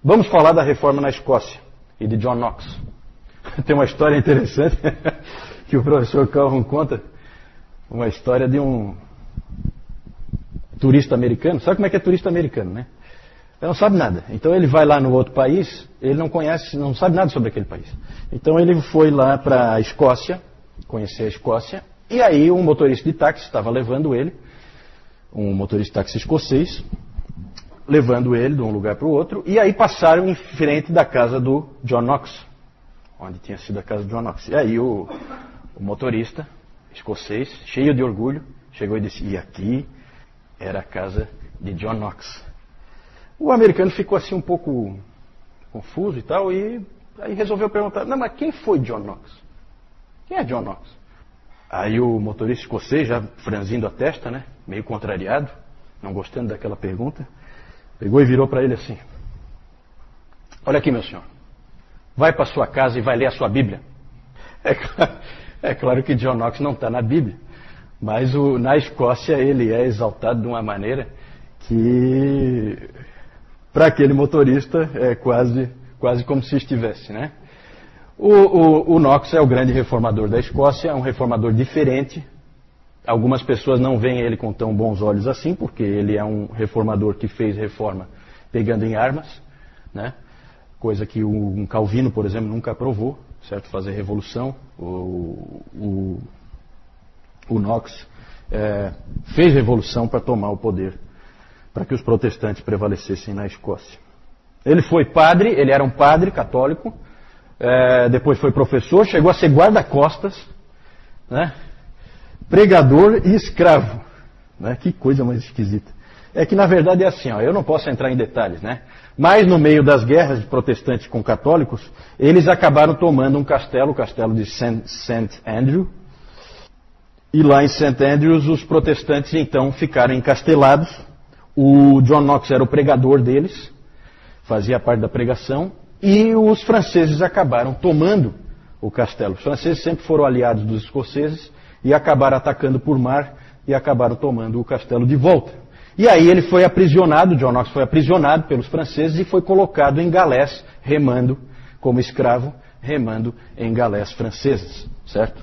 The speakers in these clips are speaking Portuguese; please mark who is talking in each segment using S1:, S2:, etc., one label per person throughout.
S1: Vamos falar da reforma na Escócia e de John Knox. Tem uma história interessante que o professor Calhoun conta, uma história de um turista americano. Sabe como é que é turista americano, né? Ele não sabe nada. Então ele vai lá no outro país, ele não conhece, não sabe nada sobre aquele país. Então ele foi lá para a Escócia, conhecer a Escócia, e aí um motorista de táxi estava levando ele, um motorista de táxi escocês, levando ele de um lugar para o outro, e aí passaram em frente da casa do John Knox, onde tinha sido a casa do John Knox. E aí o motorista escocês, cheio de orgulho, chegou e disse, e aqui era a casa de John Knox. O americano ficou assim um pouco confuso e tal, e aí resolveu perguntar, não, mas quem foi John Knox? Quem é John Knox? Aí o motorista escocês, já franzindo a testa, né, meio contrariado, não gostando daquela pergunta, pegou e virou para ele assim, olha aqui, meu senhor, vai para sua casa e vai ler a sua Bíblia. É claro que John Knox não está na Bíblia, mas na Escócia ele é exaltado de uma maneira que, para aquele motorista, é quase como se estivesse, né? O Knox é o grande reformador da Escócia, é um reformador diferente. Algumas pessoas não veem ele com tão bons olhos assim, porque ele é um reformador que fez reforma pegando em armas, né? Coisa que um Calvino, por exemplo, nunca aprovou, certo? Fazer revolução. O Knox fez revolução para tomar o poder, para que os protestantes prevalecessem na Escócia. Ele foi padre, ele era um padre católico, depois foi professor, chegou a ser guarda-costas, né? Pregador e escravo, né? Que coisa mais esquisita. É que na verdade é assim, ó, eu não posso entrar em detalhes, né? Mas no meio das guerras de protestantes com católicos, eles acabaram tomando um castelo, o castelo de St. Andrew. E lá em St. Andrews os protestantes então ficaram encastelados. O John Knox era o pregador deles, fazia parte da pregação, e os franceses acabaram tomando o castelo. Os franceses sempre foram aliados dos escoceses e acabaram atacando por mar e acabaram tomando o castelo de volta. E aí ele foi aprisionado, John Knox foi aprisionado pelos franceses e foi colocado em galés, remando como escravo, remando em galés francesas, certo?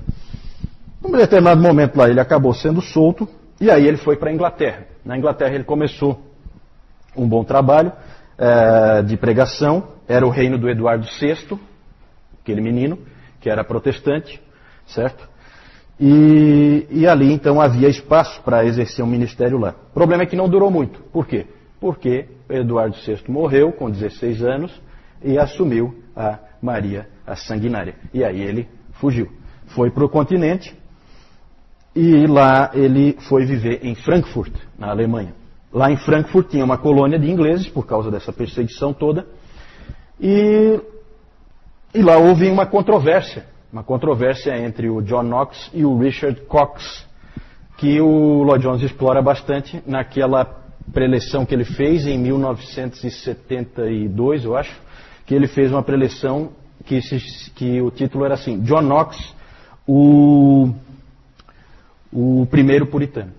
S1: Num determinado momento lá ele acabou sendo solto e aí ele foi para a Inglaterra. Na Inglaterra ele começou um bom trabalho de pregação, era o reino do Eduardo VI, aquele menino que era protestante, certo? E ali então havia espaço para exercer um ministério lá. O problema é que não durou muito. Por quê? Porque Eduardo VI morreu com 16 anos e assumiu a Maria a Sanguinária. E aí ele fugiu. Foi para o continente e lá ele foi viver em Frankfurt, na Alemanha. Lá em Frankfurt tinha uma colônia de ingleses por causa dessa perseguição toda. E lá houve uma controvérsia entre o John Knox e o Richard Cox, que o Lloyd Jones explora bastante naquela preleção que ele fez em 1972, eu acho, que ele fez uma preleção que o título era assim, John Knox, o primeiro puritano,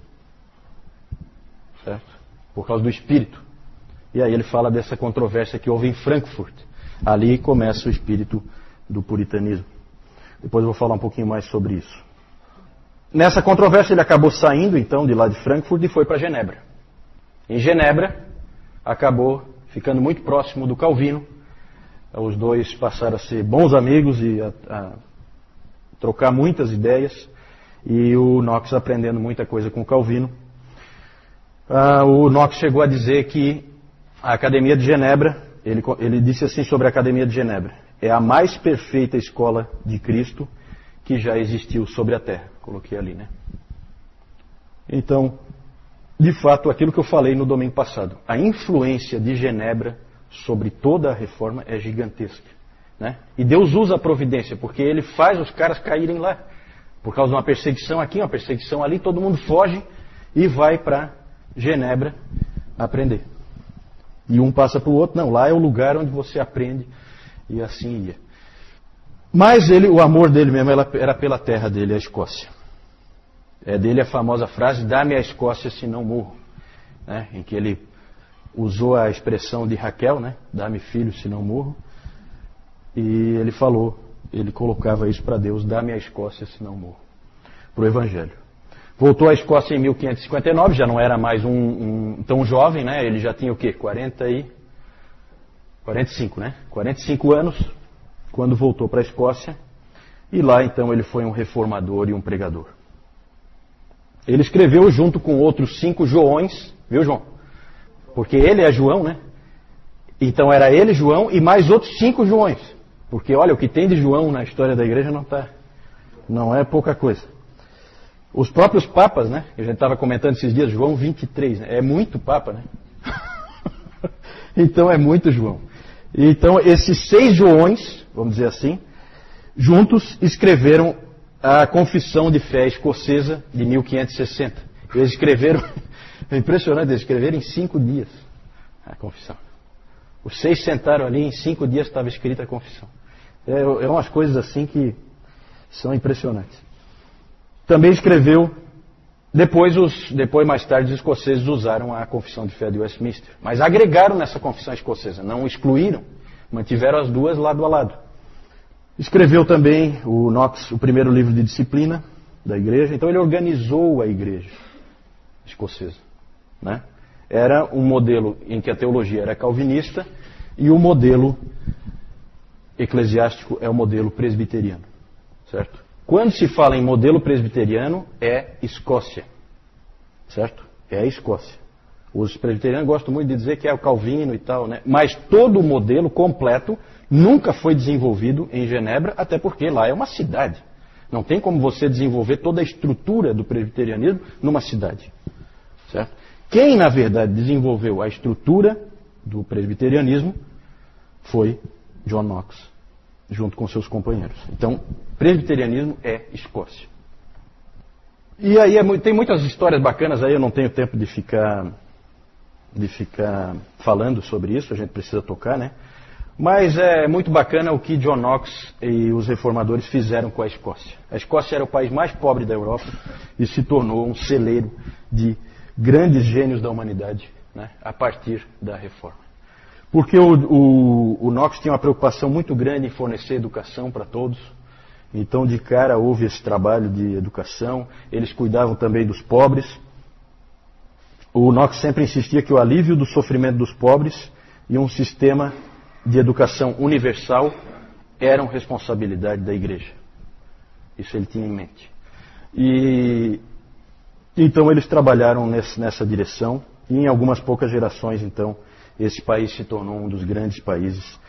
S1: certo? Por causa do espírito. E aí ele fala dessa controvérsia que houve em Frankfurt. Ali começa o espírito do puritanismo. Depois eu vou falar um pouquinho mais sobre isso. Nessa controvérsia ele acabou saindo então de lá de Frankfurt e foi para Genebra. Em Genebra acabou ficando muito próximo do Calvino. Os dois passaram a ser bons amigos e a trocar muitas ideias. E o Knox aprendendo muita coisa com o Calvino. O Knox chegou a dizer que a Academia de Genebra, ele disse assim sobre a Academia de Genebra, é a mais perfeita escola de Cristo que já existiu sobre a Terra. Coloquei ali, né? Então, de fato, aquilo que eu falei no domingo passado, a influência de Genebra sobre toda a reforma é gigantesca, né? E Deus usa a providência, porque Ele faz os caras caírem lá. Por causa de uma perseguição aqui, uma perseguição ali, todo mundo foge e vai para Genebra aprender. E um passa para o outro, não, lá é o lugar onde você aprende. E assim ia. Mas o amor dele mesmo era pela terra dele, a Escócia. É dele a famosa frase, dá-me a Escócia se não morro. Né? Em que ele usou a expressão de Raquel, né? Dá-me filho, se não morro. E ele falou, ele colocava isso para Deus, dá-me a Escócia, se não morro. Para o Evangelho. Voltou à Escócia em 1559, já não era mais tão jovem, né? Ele já tinha o quê? 45, né? 45 anos, quando voltou para a Escócia. E lá, então, ele foi um reformador e um pregador. Ele escreveu junto com outros 5 Joões, viu, João? Porque ele é João, né? Então era ele, João, e mais outros 5 Joões. Porque, olha, o que tem de João na história da igreja não é pouca coisa. Os próprios papas, né? A gente estava comentando esses dias, João 23, né? É muito papa, né? Então é muito João. Então esses 6 Joões, vamos dizer assim, juntos escreveram a Confissão de Fé Escocesa de 1560. Eles escreveram, é impressionante, eles escreveram em 5 dias a confissão. Os 6 sentaram ali, em 5 dias estava escrita a confissão. É umas coisas assim que são impressionantes. Também escreveu, depois mais tarde os escoceses usaram a Confissão de Fé de Westminster, mas agregaram nessa Confissão Escocesa, não excluíram, mantiveram as duas lado a lado. Escreveu também o Knox, o primeiro livro de disciplina da igreja, então ele organizou a igreja escocesa, né? Era um modelo em que a teologia era calvinista e o modelo eclesiástico é o modelo presbiteriano, certo? Quando se fala em modelo presbiteriano, é Escócia, certo? É a Escócia. Os presbiterianos gostam muito de dizer que é o Calvino e tal, né? Mas todo o modelo completo nunca foi desenvolvido em Genebra, até porque lá é uma cidade. Não tem como você desenvolver toda a estrutura do presbiterianismo numa cidade, certo? Quem, na verdade, desenvolveu a estrutura do presbiterianismo foi John Knox, junto com seus companheiros. Então, presbiterianismo é Escócia. E aí tem muitas histórias bacanas aí, eu não tenho tempo de ficar falando sobre isso, a gente precisa tocar, né? Mas é muito bacana o que John Knox e os reformadores fizeram com a Escócia. A Escócia era o país mais pobre da Europa e se tornou um celeiro de grandes gênios da humanidade, né, a partir da reforma. Porque o Knox tinha uma preocupação muito grande em fornecer educação para todos. Então, de cara, houve esse trabalho de educação. Eles cuidavam também dos pobres. O Knox sempre insistia que o alívio do sofrimento dos pobres e um sistema de educação universal eram responsabilidade da igreja. Isso ele tinha em mente. E então eles trabalharam nessa direção. E em algumas poucas gerações, então, esse país se tornou um dos grandes países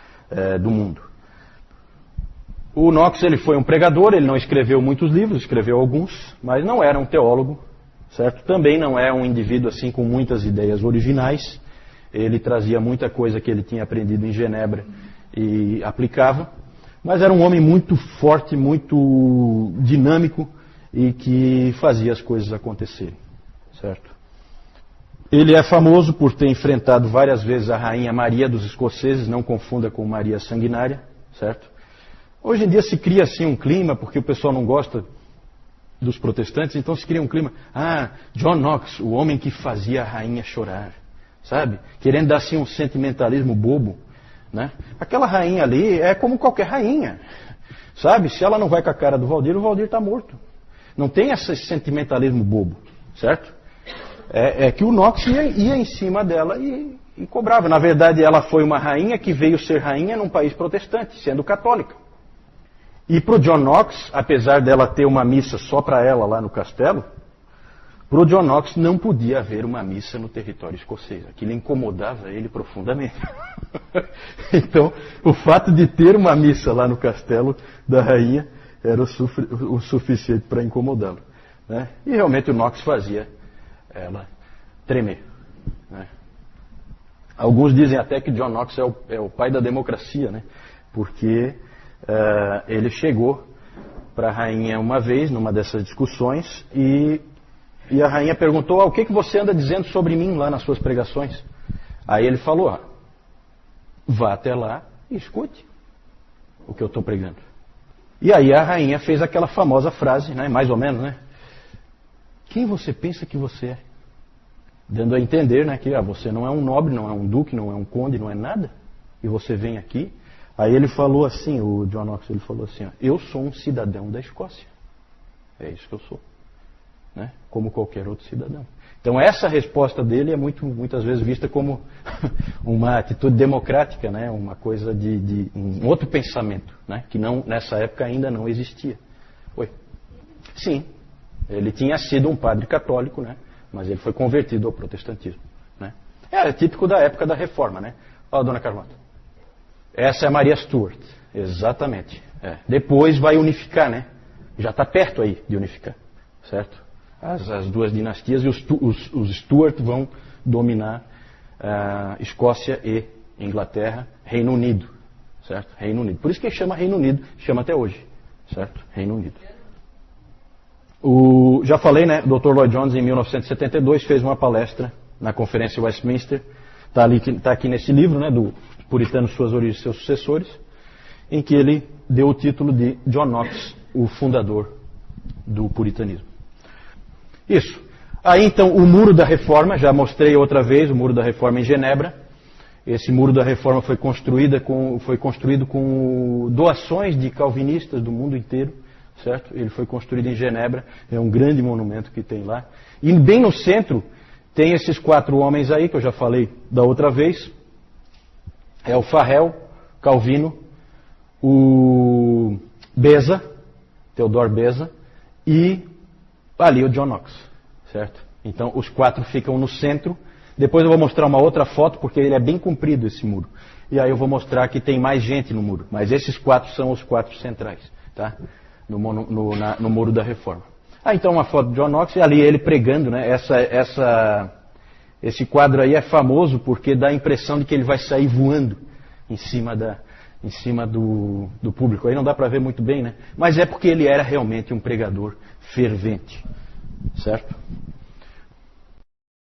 S1: do mundo. O Knox, ele foi um pregador, ele não escreveu muitos livros, escreveu alguns, mas não era um teólogo, certo? Também não é um indivíduo assim com muitas ideias originais. Ele trazia muita coisa que ele tinha aprendido em Genebra e aplicava, mas era um homem muito forte, muito dinâmico e que fazia as coisas acontecerem, certo? Ele é famoso por ter enfrentado várias vezes a rainha Maria dos escoceses, não confunda com Maria Sanguinária, certo? Hoje em dia se cria assim um clima, porque o pessoal não gosta dos protestantes, então se cria um clima, John Knox, o homem que fazia a rainha chorar, sabe? Querendo dar assim um sentimentalismo bobo, né? Aquela rainha ali é como qualquer rainha, sabe? Se ela não vai com a cara do Valdir, o Valdir está morto. Não tem esse sentimentalismo bobo, certo? É que o Knox ia em cima dela e cobrava. Na verdade, ela foi uma rainha que veio ser rainha num país protestante, sendo católica. E para o John Knox, apesar dela ter uma missa só para ela lá no castelo, para o John Knox não podia haver uma missa no território escocês. Aquilo incomodava ele profundamente. Então, o fato de ter uma missa lá no castelo da rainha era o suficiente para incomodá-lo, né? E realmente o Knox fazia ela tremer, né? Alguns dizem até que John Knox é o pai da democracia, né? Porque ele chegou para a rainha uma vez, numa dessas discussões, e a rainha perguntou, o que você anda dizendo sobre mim lá nas suas pregações? Aí ele falou, vá até lá e escute o que eu estou pregando. E aí a rainha fez aquela famosa frase, né, mais ou menos, né? Quem você pensa que você é? dando a entender, né, que você não é um nobre, não é um duque, não é um conde, não é nada, e você vem aqui. Aí ele falou assim, o John Knox, ele falou assim, ó, eu sou um cidadão da Escócia. É isso que eu sou, né? Como qualquer outro cidadão. Então essa resposta dele é muitas vezes vista como uma atitude democrática, né? Uma coisa de um outro pensamento, né? Que não, nessa época ainda não existia. Oi? Sim, ele tinha sido um padre católico, né? Mas ele foi convertido ao protestantismo, né? É típico da época da Reforma, né? Ó, dona Carlota. Essa é a Maria Stuart, exatamente. Depois vai unificar, né? Já está perto aí de unificar, certo? As duas dinastias e os Stuart vão dominar Escócia e Inglaterra, Reino Unido, certo? Reino Unido. Por isso que chama Reino Unido, chama até hoje, certo? Reino Unido. Já falei, né? O Dr. Lloyd Jones, em 1972, fez uma palestra na Conferência Westminster. Está aqui nesse livro, né? Do Puritano, Suas Origens e Seus Sucessores, em que ele deu o título de John Knox, o fundador do puritanismo. Isso. Aí então o Muro da Reforma, já mostrei outra vez o Muro da Reforma em Genebra. Esse Muro da Reforma foi construído com doações de calvinistas do mundo inteiro, certo? Ele foi construído em Genebra, é um grande monumento que tem lá. E bem no centro tem esses 4 homens aí, que eu já falei da outra vez. É o Farel, Calvino, o Beza, Theodore Beza, e ali o John Knox, certo? Então os 4 ficam no centro. Depois eu vou mostrar uma outra foto, porque ele é bem comprido esse muro. E aí eu vou mostrar que tem mais gente no muro. Mas esses 4 são os 4 centrais, tá? No Muro da Reforma. Então uma foto de John Knox, e ali ele pregando, né? Esse quadro aí é famoso porque dá a impressão de que ele vai sair voando em cima do público. Aí não dá para ver muito bem, né? Mas é porque ele era realmente um pregador fervente, certo?